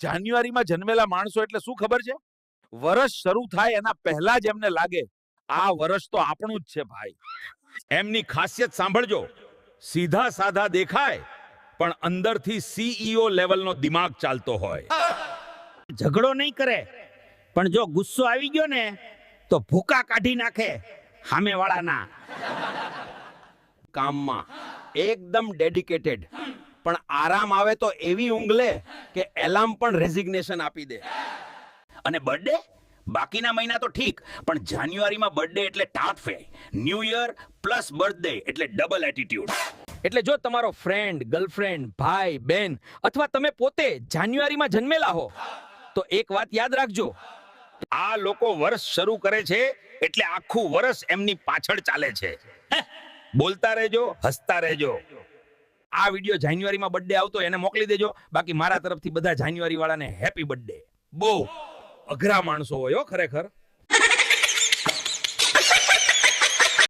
જાન્યુઆરીમાં જન્મેલા માણસો એટલે શું ખબર છે? વર્ષ શરૂ થાય એના પહેલા જ એમને લાગે આ વર્ષ તો આપણું જ છે ભાઈ. એમની ખાસિયત સાંભળજો, સીધા સાધા દેખાય પણ અંદરથી CEO લેવલનો દિમાગ ચાલતો હોય. ઝઘડો નહીં કરે પણ જો ગુસ્સો આવી ગયો ને તો ભૂકા કાઢી નાખે સામેવાળાના. કામમાં એકદમ ડેડિકેટેડ, પણ આરામ આવે તો એવી ઊંઘ લે કે એલાર્મ પણ રેઝિગ્નેશન આપી દે. અને બર્થડે બાકીના મહિના તો ઠીક, પણ જાન્યુઆરીમાં બર્થડે એટલે ટાટ ફે. ન્યૂ યર પ્લસ બર્થડે એટલે ડબલ એટીટ્યુડ. એટલે જો તમારો ફ્રેન્ડ, ગર્લફ્રેન્ડ, ભાઈ, બેન અથવા તમે પોતે જાન્યુઆરીમાં જન્મેલા હો તો એક વાત યાદ રાખજો, આ લોકો વર્ષ શરૂ કરે છે એટલે આખું વર્ષ એમની પાછળ ચાલે છે. બોલતા રહેજો, હસતા રહેજો. આ વિડિયો જાન્યુઆરીમાં બર્થડે આવતો એને મોકલી દેજો. બાકી મારા તરફથી બધા જાન્યુઆરી વાળાને હેપી બર્થડે. બહુ અઘરા માણસો હોય હો ખરેખર.